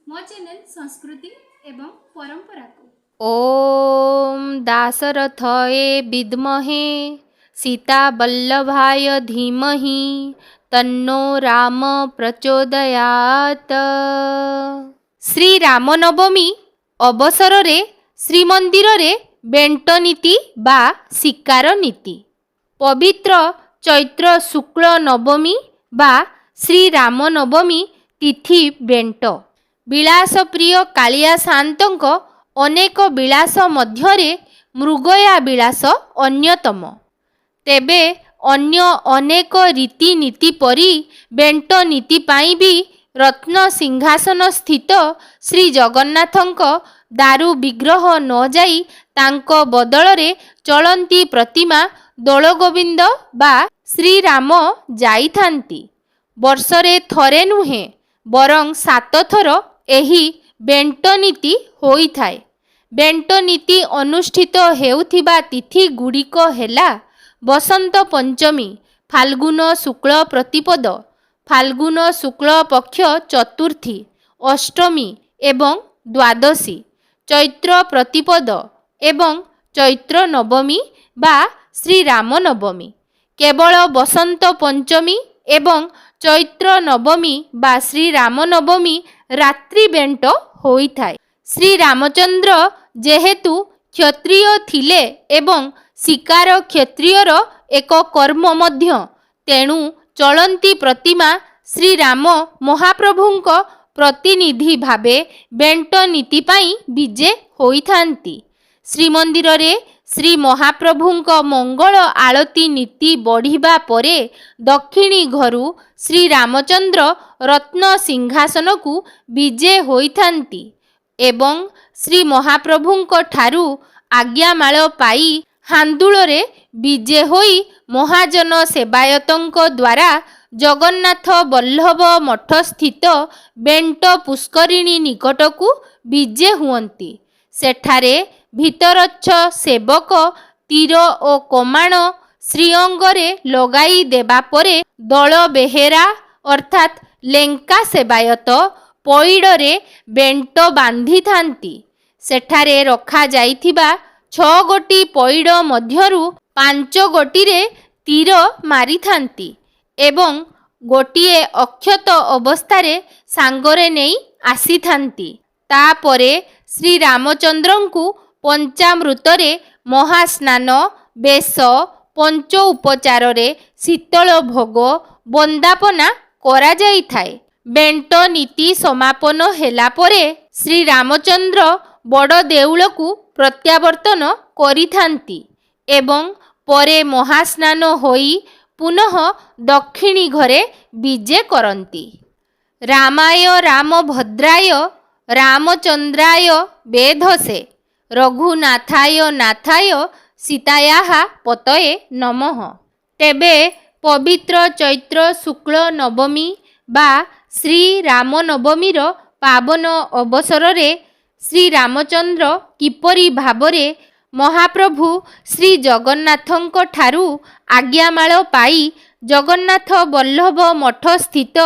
मो चैनल संस्कृति एवं परंपरा को। ओम दासरथये विद्महे सीतावल्लभाय धीमहि तन्नो राम प्रचोदयात। श्री रामनवमी अवसर रे श्रीमंदिर रे बेंट नीति बा शिकार नीति। पवित्र चैत्र शुक्ल नवमी बा श्री रामनवमी तिथि बेंट। विलास प्रिय कालिया शांतंक अनेक विलास मध्यरे मृगया विलास अन्यतम। तेबे अन्य अनेक रीतिनीति परी बेंट नीति पाई भी रत्न सिंहासन स्थित श्री जगन्नाथंक दारु विग्रह न जाई तांको बदलरे चलंती प्रतिमा दोलगोविंद बा श्रीराम जाइथांती। वर्षरे थरे नुहे बरं 7 थर एही बेंट नीति होइथाए। बेंट नीति अनुष्ठित हेउथिबा तिथि गुड़िक हेला बसंत पंचमी फाल्गुन शुक्ल प्रतिपद, फाल्गुन शुक्ल पक्ष चतुर्थी, अष्टमी एवं द्वादशी, चैत्र प्रतिपद एवं चैत्र नवमी बा श्री राम नवमी। केवल बसंत पंचमी एवं चैत्र नवमी बा श्री राम नवमी रात्रि बेंट होइथाए। श्री रामचंद्र जेहेतु क्षत्रिय थिले एवं शिकार क्षत्रियर एक कर्म मध्य, तेणु चलंती प्रतिमा श्री राम महाप्रभुंक प्रतिनिधि भावे बेंट नीति पाई विजे होइथांती। श्रीमंदिर रे श्री महाप्रभुंक मंगल आलती नीति बढ़िबा परे दक्षिणी घरु श्री रामचंद्र रत्न सिंहासन को विजे होइथांती एवं श्री महाप्रभुंक ठारू आज्ञामाल पाई हांदुल रे विजे होई महाजन सेवायतंक द्वारा जगन्नाथ वल्लभ मठ स्थित बेंट पुष्करिणी निकट को विजे हुअंती। सेठारे भितरच्छ सेवक तीर ओ कमाण श्रीअंगरे लगाई देबा परे दल बेहेरा अर्थात लेंका सेवायत पईड़रे बेंट बांधी थांती। सेठारे रखा जाइथिबा 6 गोटी पईड़ मध्यरु 5 गोटीरे तीर मारी थांती एवं गोटिए अक्षत अवस्थारे सांगरे नेई आसी थांती। तापरे श्री रामचंद्रंकु पंचामृतरे महास्नान बेश पंच उपचारे शीतल भोग वंदापना करा जाई थाए। बेंट नीति समापन हेला परे श्री रामचंद्र बड़ देउल को प्रत्यावर्तन करिथांती एवं परे महास्नान होई पुनः दक्षिणी घरे विजे करंती। रामाय रामभद्राय रामचंद्राय वेधसे रघुनाथाय नाथाय सीतायाः पतये नमः। तेबे पवित्र चैत्र शुक्ल नवमी बा श्री राम नवमीर पावन अवसर रे श्री रामचंद्र किपरि भावरे महाप्रभु श्री जगन्नाथंक ठारू आज्ञामाल पाई जगन्नाथ वल्लभ मठ स्थित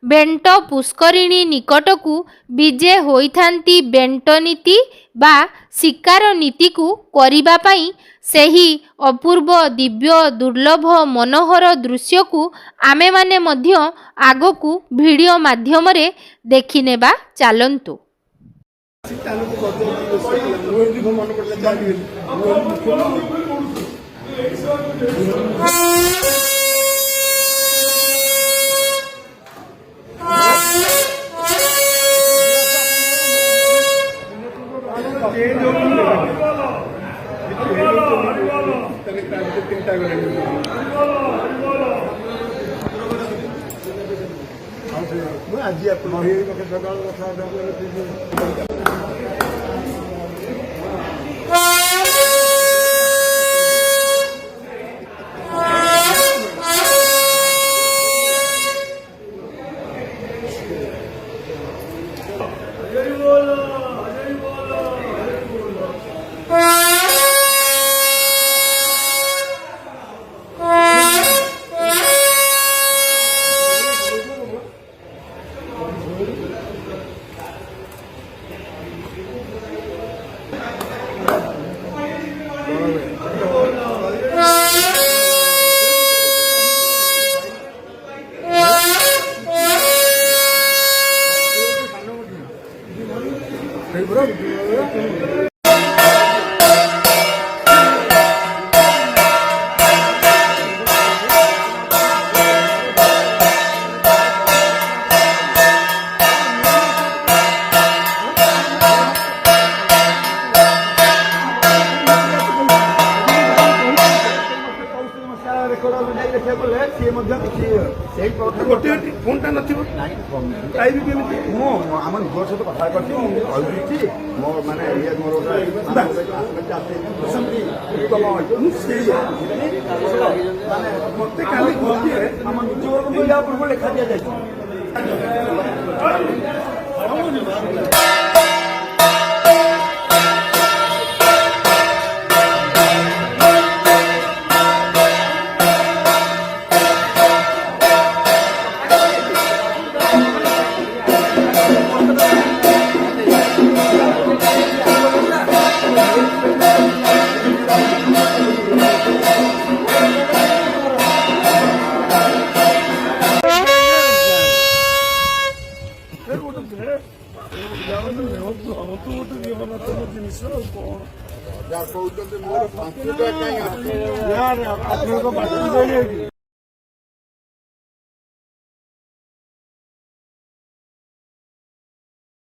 बेंट पुष्करिणी निकट को विजे होइथांती। बेंट नीति बा शिकार नीति को करिबा पाई सेही अपूर्व दिव्य दुर्लभ मनोहर दृश्य को आमे माने मध्य आगो को वीडियो माध्यम रे देखिनेबा चालंतु। आज गोटे फोनटा नथिबो आइबि केमिति मो आमन घर सहित कथा करछि मो कहछि मो माने ये मोर माने मते काली गोटी आमन जोर को या पूर्व लेखा दिया जाय यार